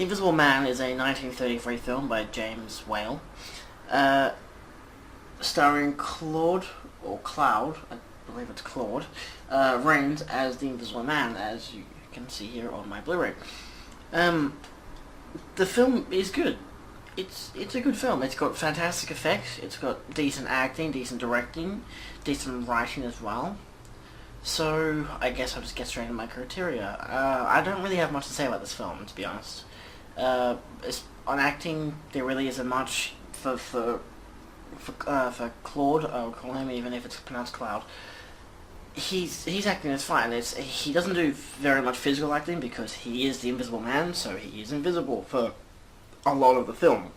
Invisible Man is a 1933 film by James Whale, starring Claude, or Cloud, I believe it's Claude, Rains as the Invisible Man, as you can see here on my Blu-ray. The film is good. It's a good film. It's got fantastic effects, it's got decent acting, decent directing, decent writing as well. So, I guess I'll just get straight into my criteria. I don't really have much to say about this film, to be honest. On acting, there really isn't much for Claude. I'll call him, even if it's pronounced Cloud. He's acting is fine. He doesn't do very much physical acting because he is the Invisible Man, so he is invisible for a lot of the film.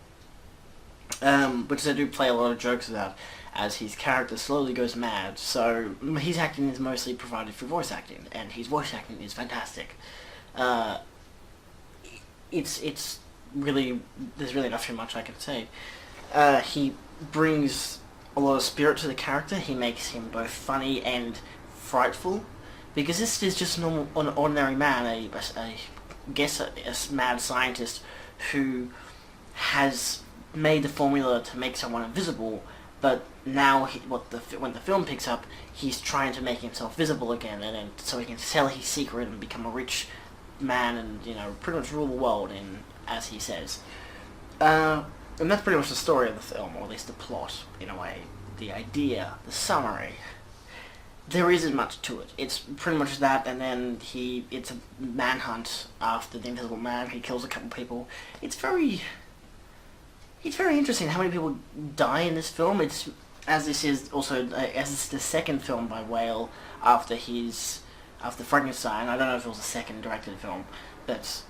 Which they do play a lot of jokes about, as his character slowly goes mad. So his acting is mostly provided through voice acting, and his voice acting is fantastic. It's really, there's really not too much I can say. He brings a lot of spirit to the character. He makes him both funny and frightful, because this is just an ordinary man, a mad scientist who has made the formula to make someone invisible, but now when the film picks up, he's trying to make himself visible again, and so he can sell his secret and become a rich man, and pretty much rule the world, as he says. And that's pretty much the story of the film, or at least the plot, in a way. The idea, the summary. There isn't much to it. It's pretty much that, and then it's a manhunt after the Invisible Man. He kills a couple people. It's very interesting how many people die in this film. As this is the second film by Whale after Frankenstein. I don't know if it was the second directed film, but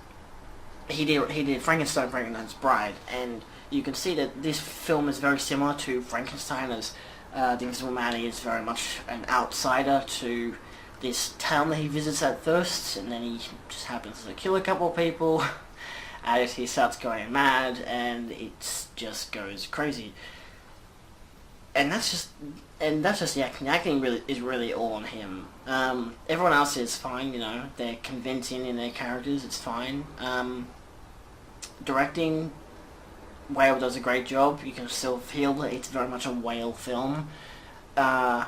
he did Frankenstein, Frankenstein's Bride, and you can see that this film is very similar to Frankenstein, as the Invisible Man is very much an outsider to this town that he visits at first, and then he just happens to kill a couple of people as he starts going mad, and it just goes crazy. And that's just the acting. The acting is really all on him. Everyone else is fine, they're convincing in their characters, it's fine. Directing, Whale does a great job. You can still feel that it's very much a Whale film. There's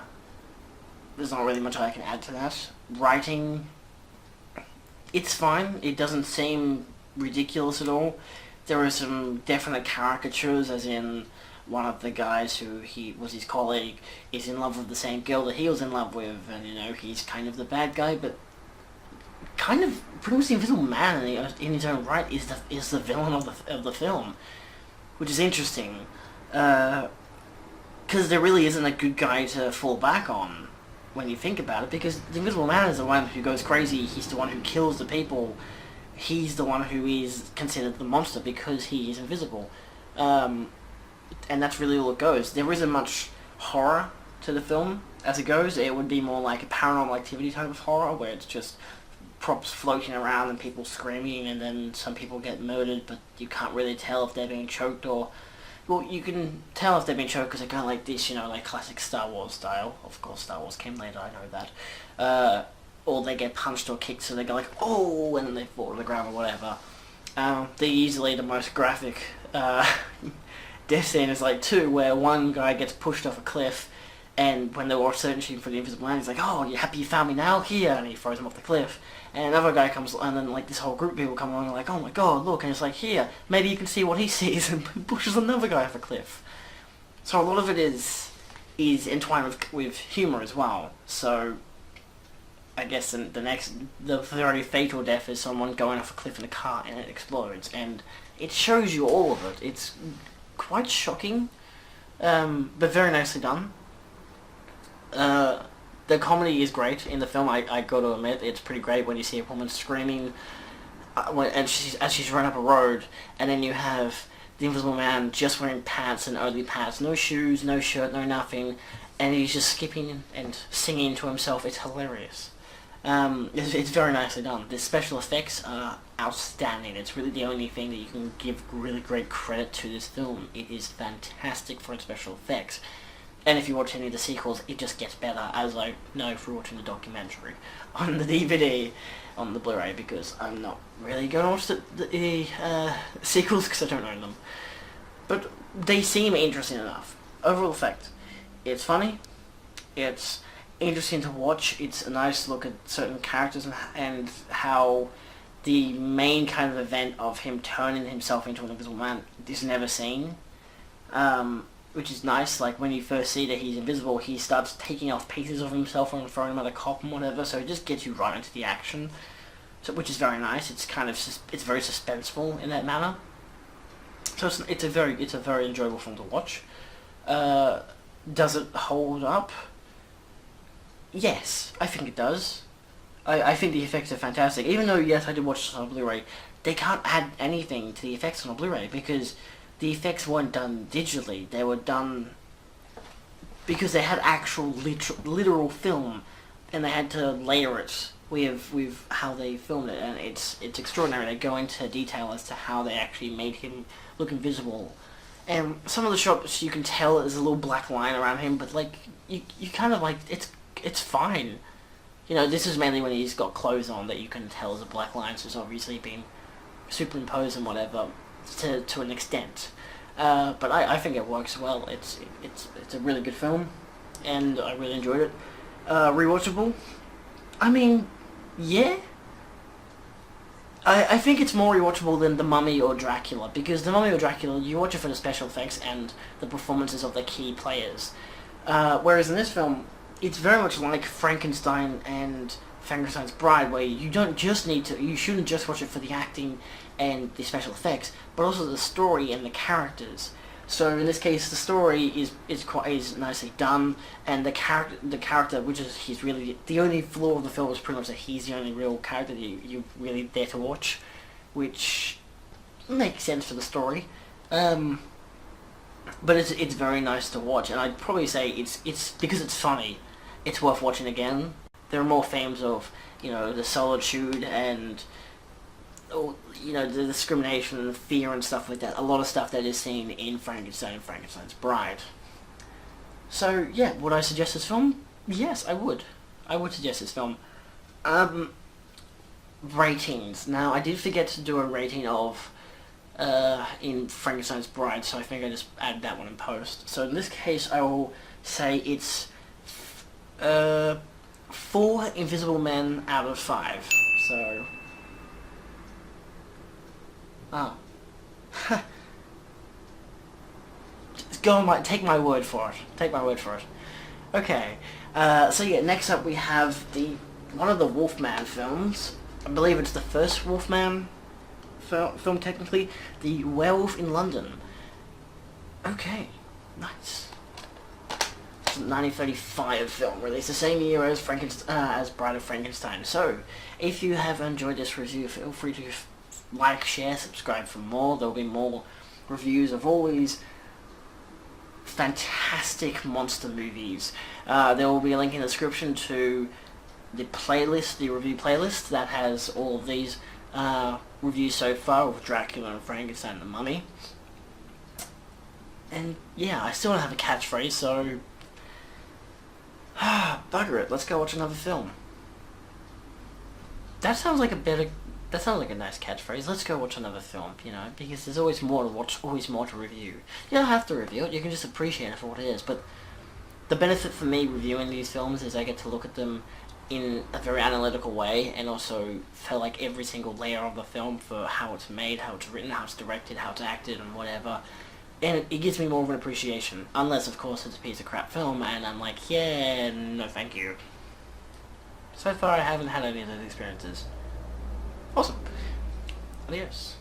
not really much I can add to that. Writing, it's fine. It doesn't seem ridiculous at all. There are some definite caricatures, as in one of the guys who was his colleague is in love with the same girl that he was in love with, and he's kind of the bad guy, but kind of pretty much the Invisible Man in his own right is the villain of the film, which is interesting, because there really isn't a good guy to fall back on when you think about it, because the Invisible Man is the one who goes crazy. He's the one who kills the people. He's the one who is considered the monster because he is invisible. And that's really all it goes. There isn't much horror to the film as it goes. It would be more like a Paranormal Activity type of horror, where it's just props floating around and people screaming, and then some people get murdered, but you can't really tell if they're being choked or... Well, you can tell if they're being choked because they're kind of like this, like classic Star Wars style. Of course, Star Wars came later, I know that. Or they get punched or kicked, so they go like, oh, and then they fall to the ground or whatever. They're easily the most graphic death scene is like two, where one guy gets pushed off a cliff, and when they were searching for the Invisible Man, he's like, oh, you happy you found me now? Here, and he throws him off the cliff. And another guy comes, and then like this whole group of people come along and like, oh my god, look, and it's like, here, maybe you can see what he sees, and pushes another guy off a cliff. So a lot of it is entwined with humour as well. So I guess the very fatal death is someone going off a cliff in a car and it explodes, and it shows you all of it. It's quite shocking, but very nicely done. The comedy is great in the film. I got to admit, it's pretty great when you see a woman screaming as she's running up a road, and then you have the Invisible Man just wearing pants and only pants, no shoes, no shirt, no nothing, and he's just skipping and singing to himself. It's hilarious. It's very nicely done. The special effects are outstanding. It's really the only thing that you can give really great credit to this film. It is fantastic for its special effects. And if you watch any of the sequels, it just gets better, as I know through watching the documentary on the DVD, on the Blu-ray, because I'm not really going to watch the sequels because I don't own them. But they seem interesting enough. Overall effect, it's funny, it's interesting to watch, it's a nice look at certain characters and how the main kind of event of him turning himself into an invisible man is never seen. Which is nice. Like, when you first see that he's invisible, he starts taking off pieces of himself and throwing them at a cop and whatever, so it just gets you right into the action, so, which is very nice. It's kind of, it's very suspenseful in that manner. So it's a very enjoyable film to watch. Does it hold up? Yes, I think it does. I think the effects are fantastic. Even though, yes, I did watch this on Blu-ray, they can't add anything to the effects on a Blu-ray, because the effects weren't done digitally. They were done because they had actual literal film, and they had to layer it with how they filmed it, and it's extraordinary. They go into detail as to how they actually made him look invisible. And some of the shots you can tell there's a little black line around him, but like you kind of like it's fine. You know, this is mainly when he's got clothes on that you can tell there's a black line, so it's obviously been superimposed and whatever to an extent. But I think it works well. It's a really good film, and I really enjoyed it. Rewatchable? I mean, yeah. I think it's more rewatchable than The Mummy or Dracula, because The Mummy or Dracula, you watch it for the special effects and the performances of the key players. Whereas in this film, it's very much like Frankenstein and Frankenstein's Bride, where you shouldn't just watch it for the acting and the special effects, but also the story and the characters. So in this case, the story is nicely done, and the character, which is he's really the only flaw of the film is pretty much that he's the only real character that you really there to watch, which makes sense for the story. But it's very nice to watch, and I'd probably say it's because it's funny, it's worth watching again. There are more themes of, you know, the solitude and, you know, the discrimination and the fear and stuff like that. A lot of stuff that is seen in Frankenstein and Frankenstein's Bride. So, yeah, would I suggest this film? Yes, I would. I would suggest this film. Ratings. Now, I did forget to do a rating of, in Frankenstein's Bride, so I think I just added that one in post. So in this case, I will say it's, 4 invisible men out of 5. So... Oh. Just go on, take my word for it. Take my word for it. Okay. So yeah, next up we have one of the Wolfman films. I believe it's the first Wolfman film technically. The Werewolf in London. Okay. Nice. 1935 film, released the same year as as Bride of Frankenstein. So, if you have enjoyed this review, feel free to like, share, subscribe for more. There will be more reviews of all these fantastic monster movies. There will be a link in the description to the playlist, the review playlist, that has all of these reviews so far of Dracula and Frankenstein and the Mummy. And yeah, I still don't have a catchphrase, so... bugger it, let's go watch another film. That sounds like a nice catchphrase. Let's go watch another film, you know, because there's always more to watch, always more to review. You don't have to review it, you can just appreciate it for what it is, but the benefit for me reviewing these films is I get to look at them in a very analytical way, and also feel like every single layer of the film, for how it's made, how it's written, how it's directed, how it's acted, and whatever. And it gives me more of an appreciation. Unless, of course, it's a piece of crap film, and I'm like, yeah, no thank you. So far, I haven't had any of those experiences. Awesome. Adios.